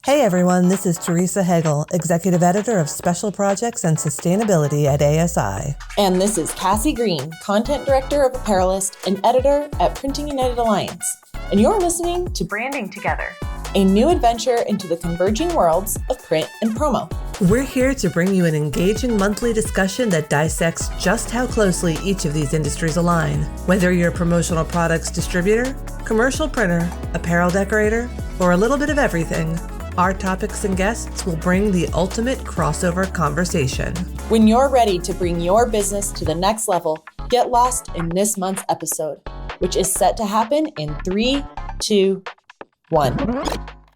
Hey everyone, this is Teresa Hegel, Executive Editor of Special Projects and Sustainability at ASI. And this is Cassie Green, Content Director of Apparelist and Editor at Printing United Alliance. And you're listening to Branding Together, a new adventure into the converging worlds of print and promo. We're here to bring you an engaging monthly discussion that dissects just how closely each of these industries align. Whether you're a promotional products distributor, commercial printer, apparel decorator, or a little bit of everything, our topics and guests will bring the ultimate crossover conversation. When you're ready to bring your business to the next level, get lost in this month's episode, which is set to happen in 3, 2, 1.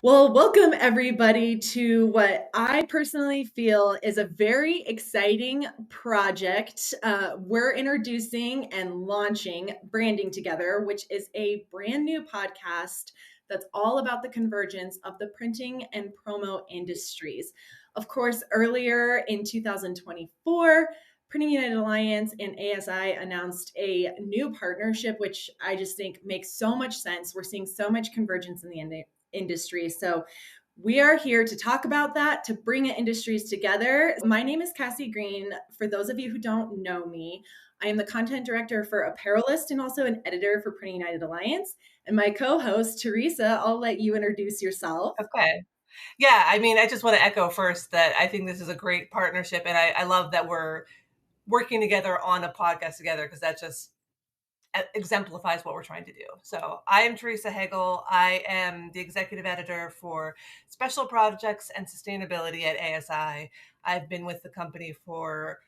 Well, welcome everybody to what I personally feel is a very exciting project. We're introducing and launching Branding Together, which is a brand new podcast that's all about the convergence of the printing and promo industries. Of course, earlier in 2024, Printing United Alliance and ASI announced a new partnership, which I just think makes so much sense. We're seeing so much convergence in the industry. So we are here to talk about that, to bring industries together. My name is Cassie Green. For those of you who don't know me, I am the content director for Apparelist and also an editor for Printing United Alliance. And my co-host, Teresa, I'll let you introduce yourself. Okay. Yeah, I just want to echo first that I think this is a great partnership. And I love that we're working together on a podcast together because that just exemplifies what we're trying to do. So I am Teresa Hegel. I am the executive editor for Special Projects and Sustainability at ASI. I've been with the company for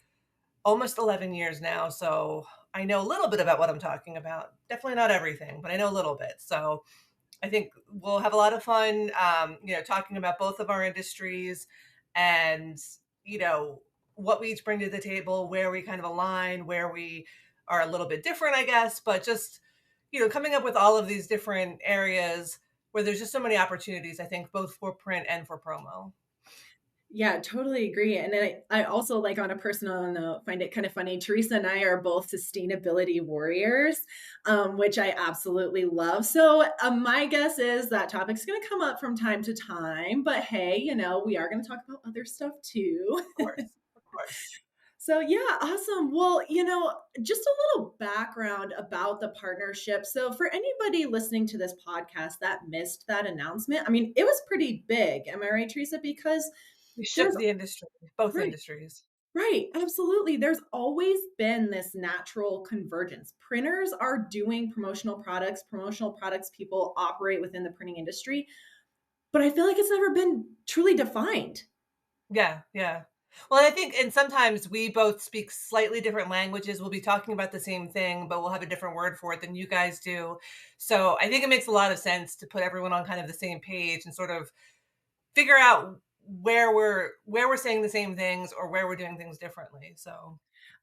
almost 11 years now. So I know a little bit about what I'm talking about. Definitely not everything, but I know a little bit. So I think we'll have a lot of fun, talking about both of our industries and, what we each bring to the table, where we kind of align, where we are a little bit different, I guess, but just, coming up with all of these different areas where there's just so many opportunities, I think, both for print and for promo. Yeah, totally agree. And then I also, like, on a personal note, find it kind of funny. Teresa and I are both sustainability warriors, which I absolutely love. So my guess is that topic's going to come up from time to time. But hey, we are going to talk about other stuff too. Of course. So yeah, awesome. Well, just a little background about the partnership. So for anybody listening to this podcast that missed that announcement, it was pretty big. Am I right, Teresa? Because we shift the industry, both right. industries. Right, absolutely. There's always been this natural convergence. Printers are doing promotional products. Promotional products people operate within the printing industry. But I feel like it's never been truly defined. Yeah. Well, I think, and sometimes we both speak slightly different languages. We'll be talking about the same thing, but we'll have a different word for it than you guys do. So I think it makes a lot of sense to put everyone on kind of the same page and sort of figure out where we're saying the same things or where we're doing things differently. So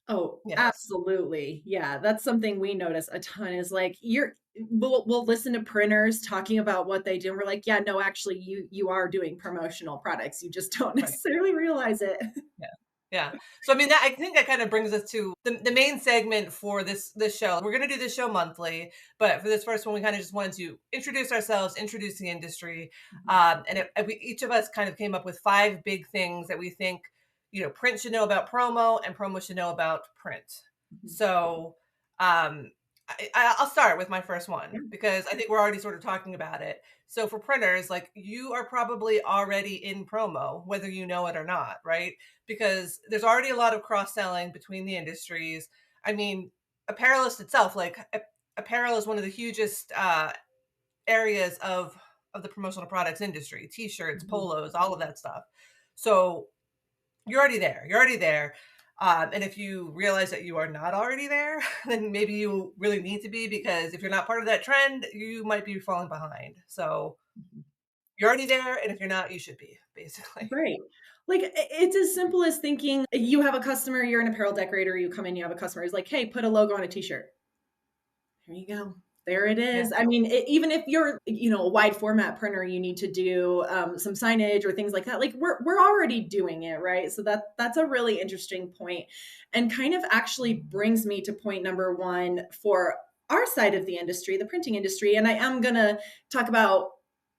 oh yes. Absolutely. Yeah, that's something we notice a ton is like we'll listen to printers talking about what they do, and we're like, yeah, no, actually you are doing promotional products, you just don't necessarily realize it. Yeah. So I think that kind of brings us to the main segment for this show. We're going to do this show monthly, but for this first one, we kind of just wanted to introduce ourselves, introduce the industry, and each of us kind of came up with 5 big things that we think print should know about promo and promo should know about print. Mm-hmm. So I'll start with my first one because I think we're already sort of talking about it. So for printers, like, you are probably already in promo, whether you know it or not, right? Because there's already a lot of cross-selling between the industries. Apparelist itself, like, apparel is one of the hugest areas of the promotional products industry. T-shirts, polos, all of that stuff. So you're already there. And if you realize that you are not already there, then maybe you really need to be, because if you're not part of that trend, you might be falling behind. So you're already there. And if you're not, you should be, basically. Right. Like, it's as simple as thinking you have a customer, you're an apparel decorator, you come in, you have a customer who's like, hey, put a logo on a t-shirt. Here you go. There it is. Yeah. Even if you're, a wide format printer, you need to do some signage or things like that. Like, we're already doing it, right? So that's a really interesting point, and kind of actually brings me to point number 1 for our side of the industry, the printing industry. And I am going to talk about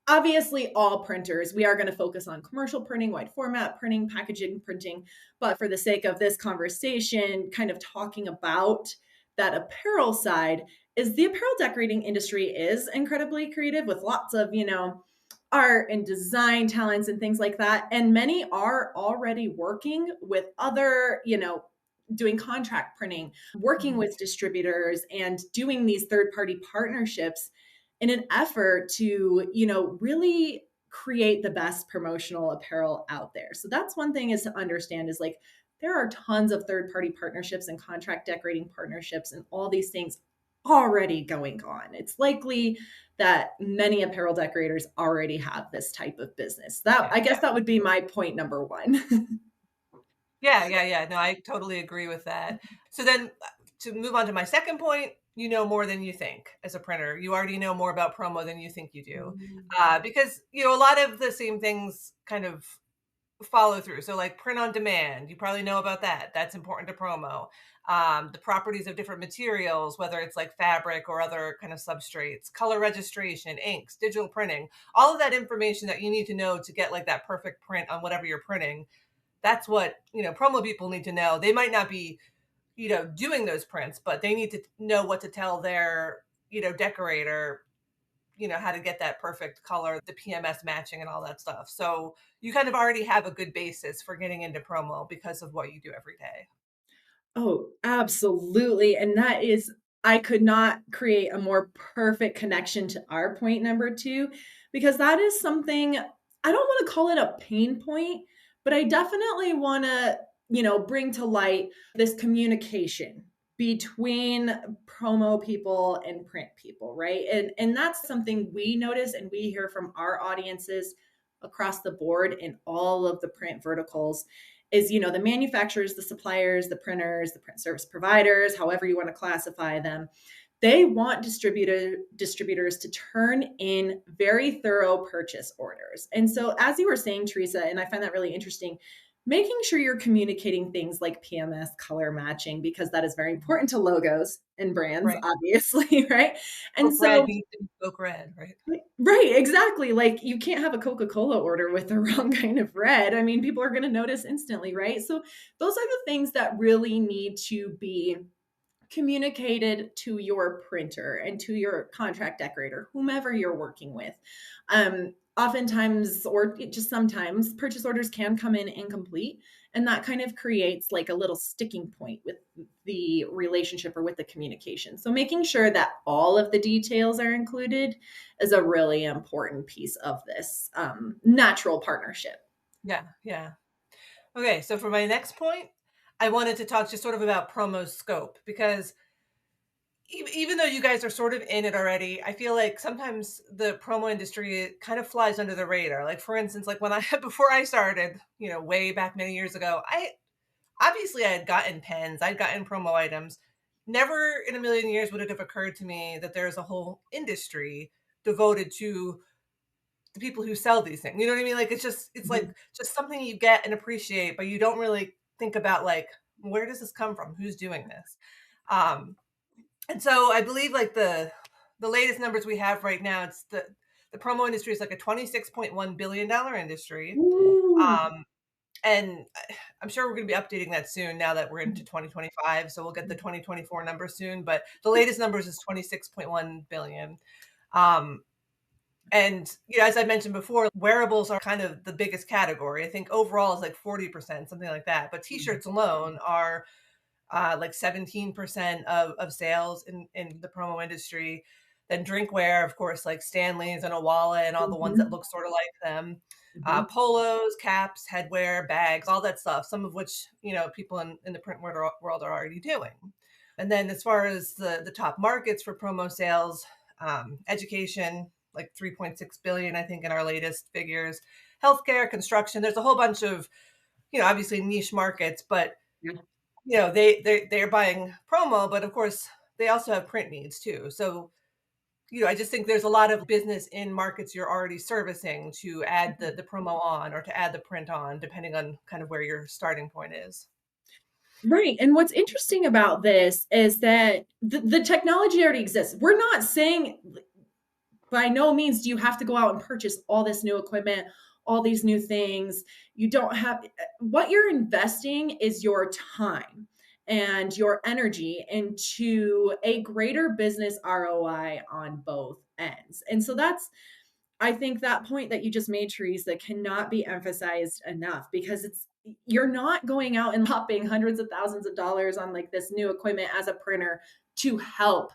obviously all printers, we are going to focus on commercial printing, wide format printing, packaging printing. But for the sake of this conversation, kind of talking about that apparel side, is the apparel decorating industry is incredibly creative with lots of, art and design talents and things like that. And many are already working with other, doing contract printing, working with distributors and doing these third party partnerships in an effort to, really create the best promotional apparel out there. So that's one thing is to understand is like there are tons of third party partnerships and contract decorating partnerships and all these things already going on. It's likely that many apparel decorators already have this type of business. That I guess that would be my point number one. Yeah. No, I totally agree with that. So then to move on to my second point, you know more than you think as a printer. You already know more about promo than you think you do. Because, a lot of the same things kind of follow through. So like print on demand, you probably know about that. That's important to promo. The properties of different materials, whether it's like fabric or other kind of substrates, color registration, inks, digital printing, all of that information that you need to know to get like that perfect print on whatever you're printing. That's what, promo people need to know. They might not be, doing those prints, but they need to know what to tell their, decorator, how to get that perfect color, the PMS matching and all that stuff. So you kind of already have a good basis for getting into promo because of what you do every day. Oh, absolutely. And that is, I could not create a more perfect connection to our point number two, because that is something I don't want to call it a pain point, but I definitely want to, bring to light this communication between promo people and print people, right? And that's something we notice and we hear from our audiences across the board in all of the print verticals is the manufacturers, the suppliers, the printers, the print service providers, however you want to classify them, they want distributors to turn in very thorough purchase orders. And so as you were saying, Teresa, and I find that really interesting, making sure you're communicating things like PMS, color matching, because that is very important to logos and brands, Right. obviously, right? And Spoke red so needs to be spoke red, right? right, exactly. Like you can't have a Coca-Cola order with the wrong kind of red. I mean, people are going to notice instantly, right? So those are the things that really need to be communicated to your printer and to your contract decorator, whomever you're working with. Oftentimes, or just sometimes, purchase orders can come in incomplete, and that kind of creates like a little sticking point with the relationship or with the communication. So, making sure that all of the details are included is a really important piece of this natural partnership. Yeah. Okay, so for my next point, I wanted to talk just sort of about promo scope because even though you guys are sort of in it already, I feel like sometimes the promo industry kind of flies under the radar. Like for instance, like when I before I started, way back many years ago, I had gotten pens, I'd gotten promo items. Never in a million years would it have occurred to me that there's a whole industry devoted to the people who sell these things. You know what I mean? Like it's like just something you get and appreciate, but you don't really think about like where does this come from? Who's doing this? And so I believe like the latest numbers we have right now, it's the promo industry is like a $26.1 billion industry. Ooh. And I'm sure we're going to be updating that soon now that we're into 2025. So we'll get the 2024 numbers soon, but the latest numbers is 26.1 billion. And as I mentioned before, wearables are kind of the biggest category. I think overall is like 40%, something like that. But t-shirts alone are like 17% of sales in the promo industry. Then drinkware, of course, like Stanley's and Owala and all the ones that look sort of like them. Polos, caps, headwear, bags, all that stuff, some of which, people in the print world are already doing. And then as far as the top markets for promo sales, education, like 3.6 billion, I think in our latest figures, healthcare, construction, there's a whole bunch of, obviously niche markets, but they're buying promo, but of course they also have print needs too. So, I just think there's a lot of business in markets you're already servicing to add the promo on or to add the print on, depending on kind of where your starting point is. Right. And what's interesting about this is that the technology already exists. We're not saying by no means do you have to go out and purchase all this new equipment, all these new things. You don't have, what you're investing is your time and your energy into a greater business ROI on both ends. And so that's, I think that point that you just made, Teresa, cannot be emphasized enough, because it's, you're not going out and popping hundreds of thousands of dollars on like this new equipment as a printer to help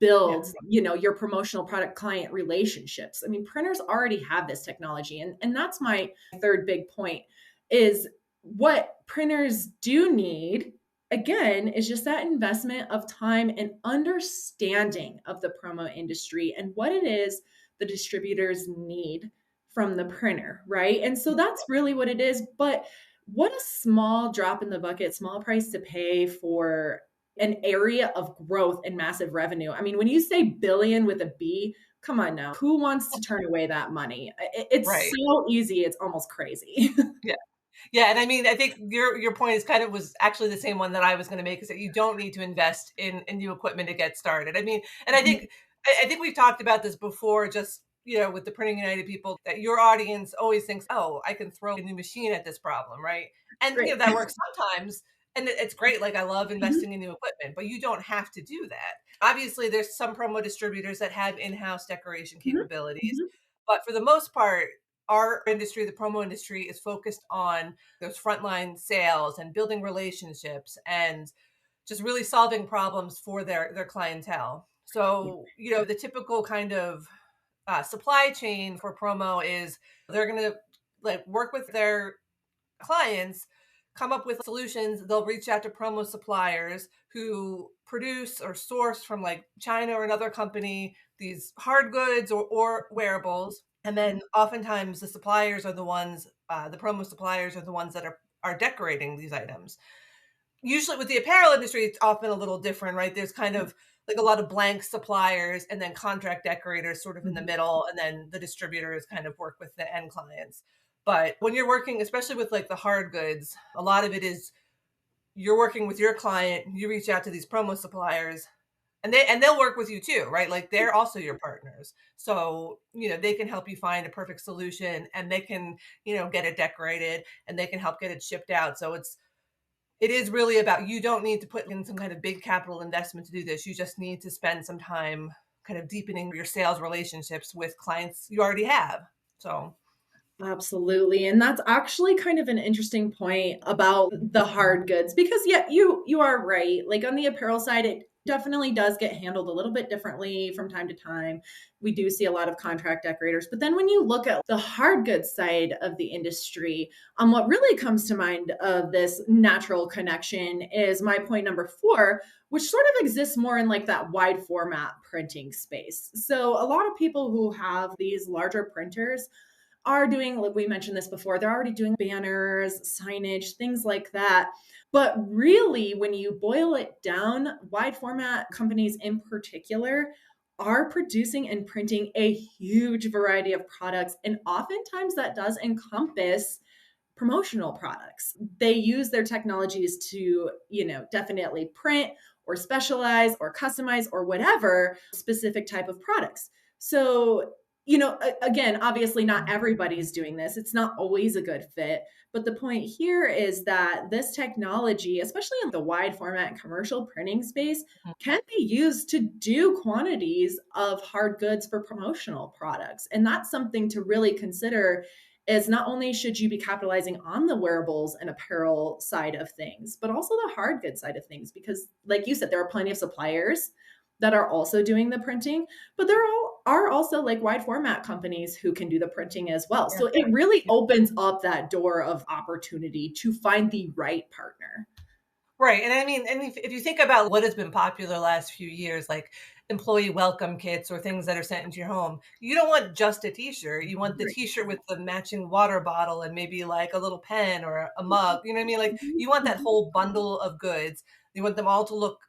Yeah. build, your promotional product client relationships. I mean, printers already have this technology. And that's my third big point, is what printers do need, again, is just that investment of time and understanding of the promo industry and what it is the distributors need from the printer, right? And so that's really what it is. But what a small drop in the bucket, small price to pay for an area of growth and massive revenue. I mean, when you say billion with a B, come on now. Who wants to turn away that money? It's Right. so easy. It's almost crazy. Yeah. Yeah, and I mean, I think your point is kind of was actually the same one that I was going to make, is that you don't need to invest in new equipment to get started. I mean, and I think we've talked about this before, just with the Printing United people, that your audience always thinks, oh, I can throw a new machine at this problem, right? And Great. that works sometimes, and it's great. Like, I love Mhm, investing in new equipment, but you don't have to do that. Obviously, there's some promo distributors that have in-house decoration mhm, capabilities, mhm. but for the most part, our industry, the promo industry, is focused on those frontline sales and building relationships and just really solving problems for their clientele. So, the typical kind of supply chain for promo is they're going to like work with their clients, come up with solutions. They'll reach out to promo suppliers who produce or source from like China or another company these hard goods or wearables. And then oftentimes the suppliers are the ones, the promo suppliers are the ones that are decorating these items. Usually with the apparel industry, it's often a little different, right? There's kind of like a lot of blank suppliers and then contract decorators sort of in the middle, and then the distributors kind of work with the end clients. But when you're working, especially with like the hard goods, a lot of it is you're working with your client, you reach out to these promo suppliers, and they'll work with you too, right? Like, they're also your partners. So, they can help you find a perfect solution, and they can, get it decorated, and they can help get it shipped out. So it is really about, you don't need to put in some kind of big capital investment to do this. You just need to spend some time kind of deepening your sales relationships with clients you already have. So, Absolutely. And that's actually kind of an interesting point about the hard goods, because yeah, you are right. Like on the apparel side, it definitely does get handled a little bit differently from time to time. We do see a lot of contract decorators. But then when you look at the hard goods side of the industry, what really comes to mind of this natural connection is my point number 4, which sort of exists more in like that wide format printing space. So a lot of people who have these larger printers are doing, like we mentioned this before, they're already doing banners, signage, things like that. But really, when you boil it down, wide format companies in particular are producing and printing a huge variety of products. And oftentimes that does encompass promotional products. They use their technologies to, definitely print or specialize or customize or whatever specific type of products. So, again, obviously not everybody's doing this. It's not always a good fit. But the point here is that this technology, especially in the wide format commercial printing space, can be used to do quantities of hard goods for promotional products. And that's something to really consider, is not only should you be capitalizing on the wearables and apparel side of things, but also the hard goods side of things. Because, like you said, there are plenty of suppliers that are also doing the printing, but are also like wide format companies who can do the printing as well. yeah. So it really opens up that door of opportunity to find the right partner. Right. And I mean, and if you think about what has been popular the last few years, like employee welcome kits or things that are sent into your home, you don't want just a t-shirt. You want the Right. t-shirt with the matching water bottle and maybe like a little pen or a mug. You know what I mean? Like, Mhm. you want that Mhm. whole bundle of goods. You want them all to look,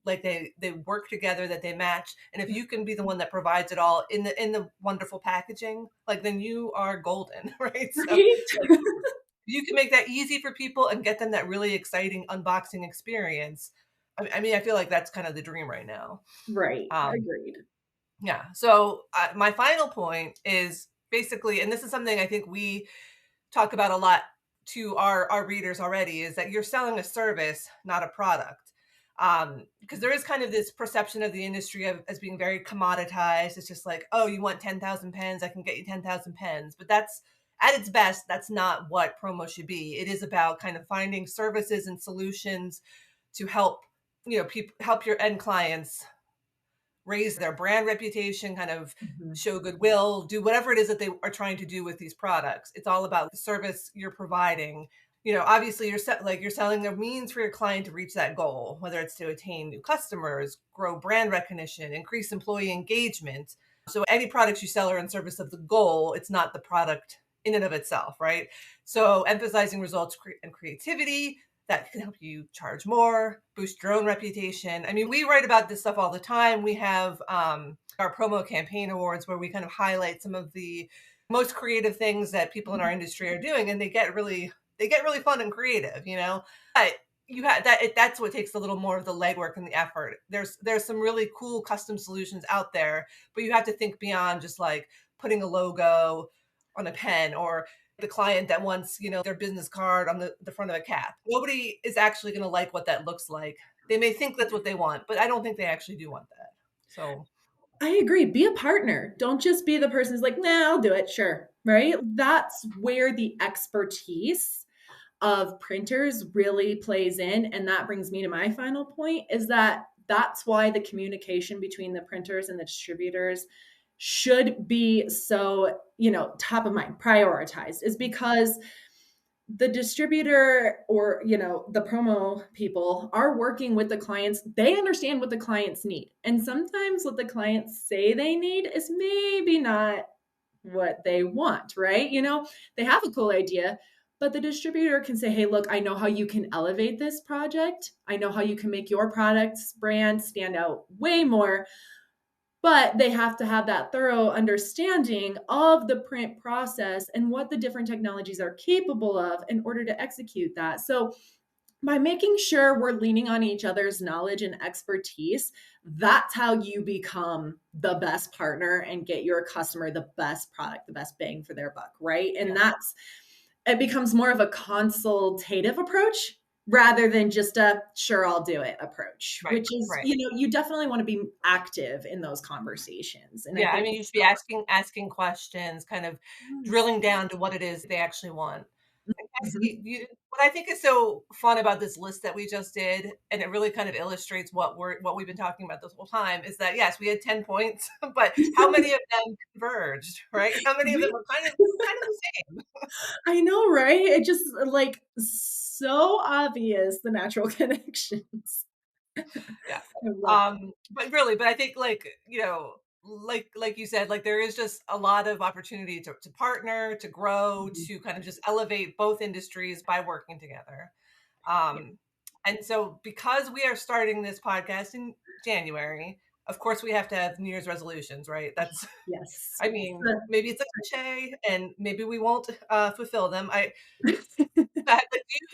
like they work together, that they match. And if you can be the one that provides it all in the wonderful packaging, like, then you are golden, right? So, Right? like, you can make that easy for people and get them that really exciting unboxing experience. I mean, I feel like that's kind of the dream right now. Right. Um, Agreed. Yeah. So my final point is basically, and this is something I think we talk about a lot to our readers already, is that you're selling a service, not a product. Because there is kind of this perception of the industry as being very commoditized. It's just like, oh, you want 10,000 pens, I can get you 10,000 pens. But that's at its best, that's not what promo should be. It is about kind of finding services and solutions to help, people, help your end clients raise their brand reputation, kind of Mhm. show goodwill, do whatever it is that they are trying to do with these products. It's all about the service you're providing. Obviously you're selling a means for your client to reach that goal, whether it's to attain new customers, grow brand recognition, increase employee engagement. So any products you sell are in service of the goal. It's not the product in and of itself, right? So emphasizing results and creativity, that can help you charge more, boost your own reputation. I mean, we write about this stuff all the time. We have our promo campaign awards where we kind of highlight some of the most creative things that people in our industry are doing, and they get really fun and creative, But you have that's what takes a little more of the legwork and the effort. There's some really cool custom solutions out there, but you have to think beyond just like putting a logo on a pen, or the client that wants, their business card on the front of a cap. Nobody is actually going to like what that looks like. They may think that's what they want, but I don't think they actually do want that. So, I agree. Be a partner. Don't just be the person who's like, nah, I'll do it. Sure. Right. That's where the expertise of printers really plays in. And that brings me to my final point, is that that's why the communication between the printers and the distributors should be so, top of mind, prioritized, is because the distributor, or the promo people are working with the clients. They understand what the clients need, and sometimes what the clients say they need is maybe not what they want, right? They have a cool idea, but the distributor can say, hey, look, I know how you can elevate this project, I know how you can make your product's brand stand out way more. But they have to have that thorough understanding of the print process and what the different technologies are capable of in order to execute that. So, by making sure we're leaning on each other's knowledge and expertise, that's how you become the best partner and get your customer the best product, the best bang for their buck, right? And yeah, it becomes more of a consultative approach rather than just a sure I'll do it approach, right, which is, right. you definitely want to be active in those conversations. And I Yeah, I think mean, you should be asking questions, kind of yes. drilling down to what it is they actually want. And Mhm. Cassie, what I think is so fun about this list that we just did, and it really kind of illustrates what we've been talking about this whole time, is that yes, we had 10 points, but how many of them converged, right? How many of them Right? were kind of the same? I know, right? It just like so obvious, the natural connections. Yeah. I love But I think like, like you said, like there is just a lot of opportunity to partner, to grow, it. to kind of just elevate both industries by working together. Yeah. Um, and so because we are starting this podcast in January, of course we have to have New Year's resolutions, right? That's, Yes. I mean, maybe it's a cliche and maybe we won't fulfill them. Like,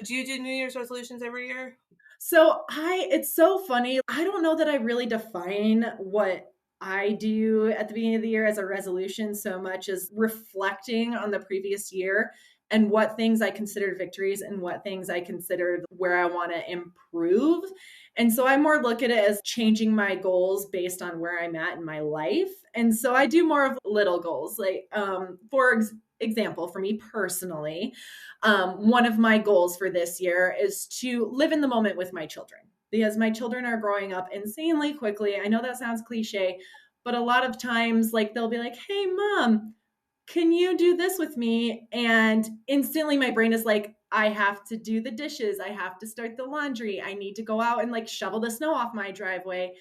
do you do New Year's resolutions every year? So it's so funny. I don't know that I really define what I do at the beginning of the year as a resolution so much as reflecting on the previous year and what things I considered victories and what things I considered where I want to improve. And so I more look at it as changing my goals based on where I'm at in my life. And so I do more of little goals. Like, for example, for me personally, one of my goals for this year is to live in the moment with my children, because my children are growing up insanely quickly. I know that sounds cliche, but a lot of times, like, they'll be like, hey, mom, can you do this with me? And instantly my brain is like, I have to do the dishes. I have to start the laundry. I need to go out and like shovel the snow off my driveway.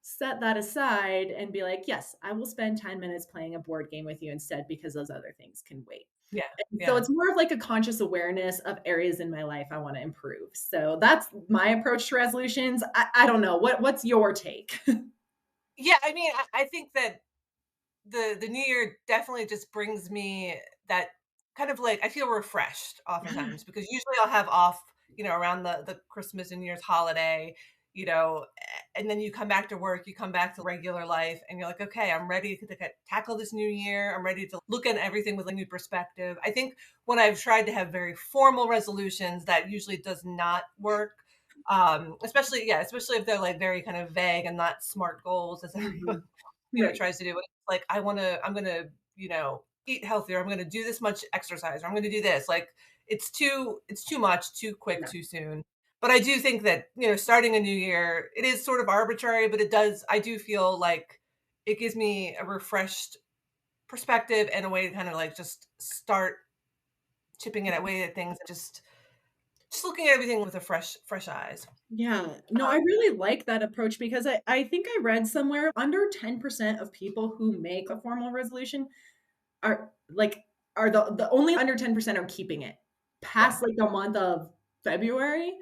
Set that aside and be like, yes, I will spend 10 minutes playing a board game with you instead because those other things can wait. Yeah. So Yeah. it's more of like a conscious awareness of areas in my life I want to improve. So that's my approach to resolutions. I don't know. What's your take? Yeah. I mean, I think that the new year definitely just brings me that kind of like I feel refreshed Yeah. oftentimes because usually I'll have off, around the Christmas and New Year's holiday, you know, and then you come back to work, you come back to regular life, and you're like, okay, I'm ready to tackle this new year. I'm ready to look at everything with a new perspective. I think when I've tried to have very formal resolutions, that usually does not work. Especially if they're like very kind of vague and not smart goals, as everyone Right. tries to do. It's like, I'm gonna, eat healthier. I'm gonna do this much exercise, or I'm gonna do this. Like, it's too much, too quick, Yeah. too soon. But I do think that, starting a new year, it is sort of arbitrary, but I do feel like it gives me a refreshed perspective and a way to kind of like just start chipping it away at things, just looking at everything with a fresh eyes. Yeah. No, I really like that approach because I think I read somewhere under 10% of people who make a formal resolution are like are the only under 10% are keeping it Yeah. past like the month of February.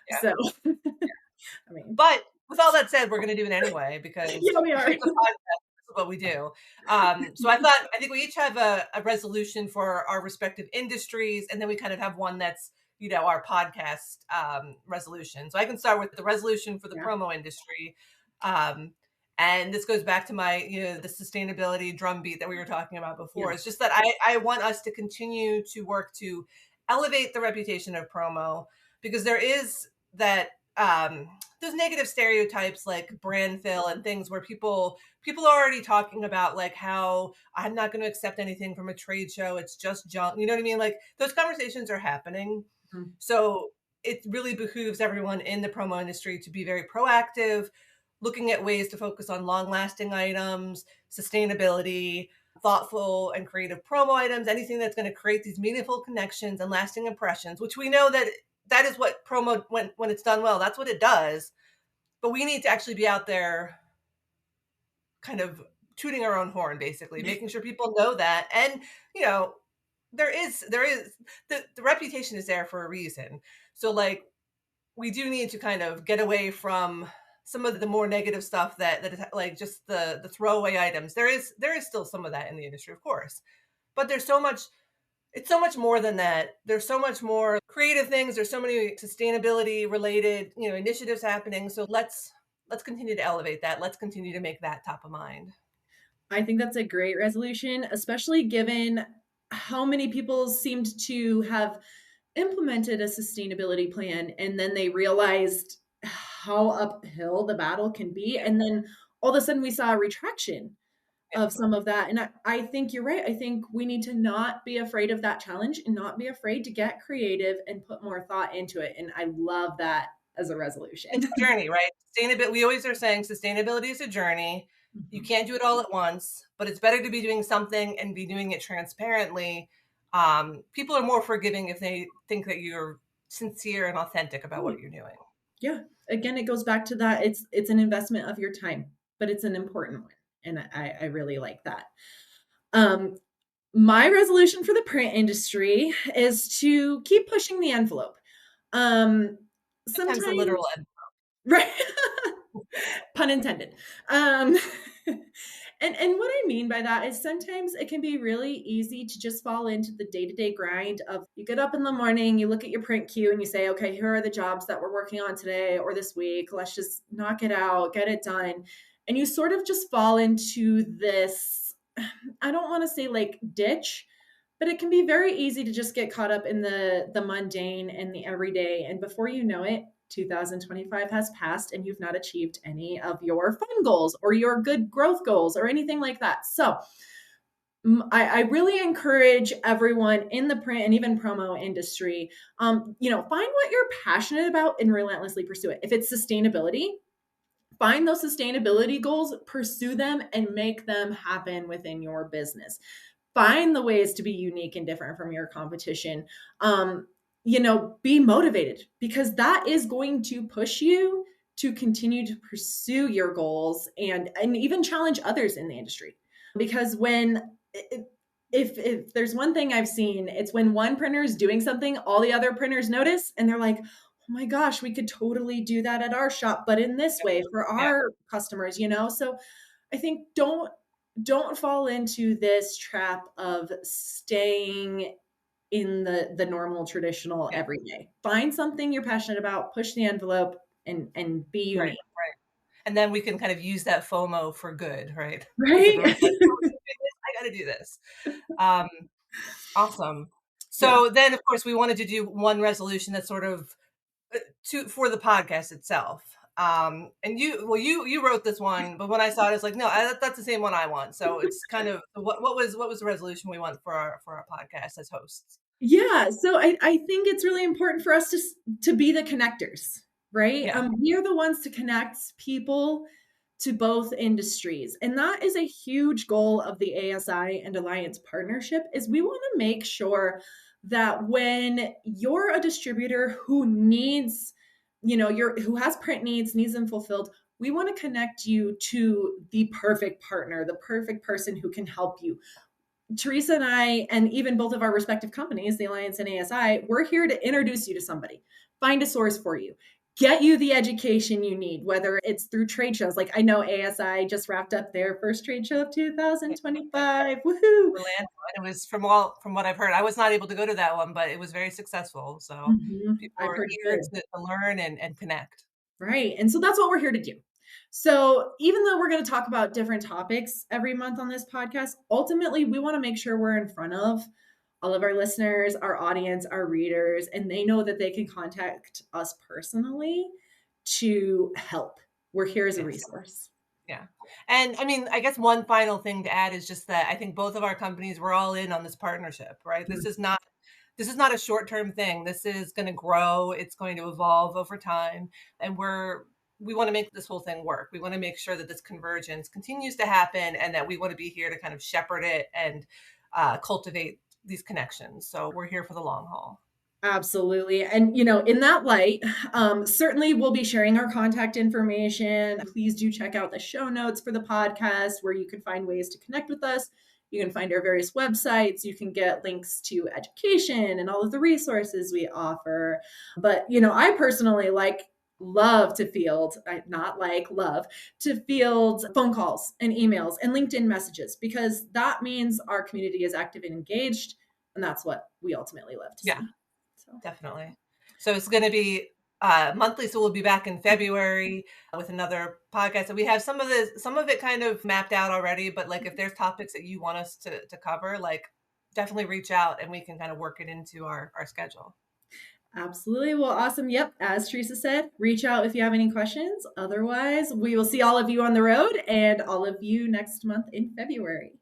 Yeah. So I mean, But with all that said, we're going to do it anyway because yeah, we are. it's a podcast. This is what we do. So I think we each have a resolution for our respective industries, and then we kind of have one that's, our podcast resolution. So I can start with the resolution for the Yeah. promo industry. And this goes back to my, the sustainability drumbeat that we were talking about before. Yeah. It's just that I want us to continue to work to elevate the reputation of promo, because there is that those negative stereotypes like brand fill and things where people are already talking about like how I'm not going to accept anything from a trade show. It's just junk. You know what I mean? Like, those conversations are happening. Mhm. So it really behooves everyone in the promo industry to be very proactive, looking at ways to focus on long lasting items, sustainability, thoughtful and creative promo items, anything that's going to create these meaningful connections and lasting impressions, which we know that is what promo, when it's done well, that's what it does. But we need to actually be out there kind of tooting our own horn, basically, making sure people know that. And, there is the reputation is there for a reason. So like, we do need to kind of get away from some of the more negative stuff that is like just the throwaway items. There is still some of that in the industry, of course, but there's so much. It's so much more than that. There's so much more creative things. There's so many sustainability related, initiatives happening. So let's continue to elevate that. Let's continue to make that top of mind. I think that's a great resolution, especially given how many people seemed to have implemented a sustainability plan and then they realized how uphill the battle can be. And then all of a sudden we saw a retraction Yeah. of some of that. And I think you're right. I think we need to not be afraid of that challenge and not be afraid to get creative and put more thought into it. And I love that as a resolution. It's a journey, right? Sustainability. We always are saying sustainability is a journey. You can't do it all at once, but it's better to be doing something and be doing it transparently. People are more forgiving if they think that you're sincere and authentic about what you're doing. Yeah. Again, it goes back to that. It's an investment of your time, but it's an important one. And I really like that. My resolution for the print industry is to keep pushing the envelope. Sometimes the literal end. Right. Pun intended. And what I mean by that is sometimes it can be really easy to just fall into the day-to-day grind of you get up in the morning, you look at your print queue and you say, okay, here are the jobs that we're working on today or this week. Let's just knock it out, get it done. And you sort of just fall into this, I don't want to say like ditch, but it can be very easy to just get caught up in the mundane and the everyday. And before you know it, 2025 has passed and you've not achieved any of your fun goals or your good growth goals or anything like that. So I really encourage everyone in the print and even promo industry, find what you're passionate about and relentlessly pursue it. If it's sustainability, find those sustainability goals, pursue them, and make them happen within your business. Find the ways to be unique and different from your competition. Be motivated because that is going to push you to continue to pursue your goals and even challenge others in the industry. Because if there's one thing I've seen, it's when one printer is doing something, all the other printers notice and they're like, oh my gosh, we could totally do that at our shop, but in this way for our customers, So I think don't fall into this trap of staying in the normal traditional everyday. Find something you're passionate about, push the envelope and be unique. Right. and then we can kind of use that FOMO for good, right? Right. Like, oh, I got to do this. Awesome. So then, of course, we wanted to do one resolution that's sort of for the podcast itself. And you wrote this one, but when I saw it, it's like, no, that's the same one I want. So it's kind of what was the resolution we want for our podcast as hosts? Yeah, so I think it's really important for us to be the connectors, right? Yeah. We are the ones to connect people to both industries, and that is a huge goal of the ASI and Alliance partnership. Is we want to make sure that when you're a distributor who needs, who has print needs them fulfilled, we want to connect you to the perfect partner, the perfect person who can help you. Teresa and I, and even both of our respective companies, the Alliance and ASI, we're here to introduce you to somebody, find a source for you, get you the education you need, whether it's through trade shows. Like I know ASI just wrapped up their first trade show of 2025. Woohoo! Orlando, and it was from what I've heard. I was not able to go to that one, but it was very successful. So people I've are heard eager good. to learn and connect. Right. And so that's what we're here to do. So even though we're going to talk about different topics every month on this podcast, ultimately we want to make sure we're in front of all of our listeners, our audience, our readers, and they know that they can contact us personally to help. We're here as a resource. Yeah. And I mean, I guess one final thing to add is just that I think both of our companies were all in on this partnership, right? This is not a short-term thing. This is going to grow. It's going to evolve over time. And we want to make this whole thing work. We want to make sure that this convergence continues to happen and that we want to be here to kind of shepherd it and cultivate these connections. So we're here for the long haul. Absolutely. And, in that light, certainly we'll be sharing our contact information. Please do check out the show notes for the podcast where you can find ways to connect with us. You can find our various websites. You can get links to education and all of the resources we offer. But, I personally love to field phone calls and emails and LinkedIn messages, because that means our community is active and engaged. And that's what we ultimately love to see. Definitely. So it's going to be monthly. So we'll be back in February with another podcast. And we have some of it kind of mapped out already, but like if there's topics that you want us to cover, like definitely reach out and we can kind of work it into our schedule. Absolutely. Well, awesome. Yep. As Teresa said, reach out if you have any questions. Otherwise, we will see all of you on the road and all of you next month in February.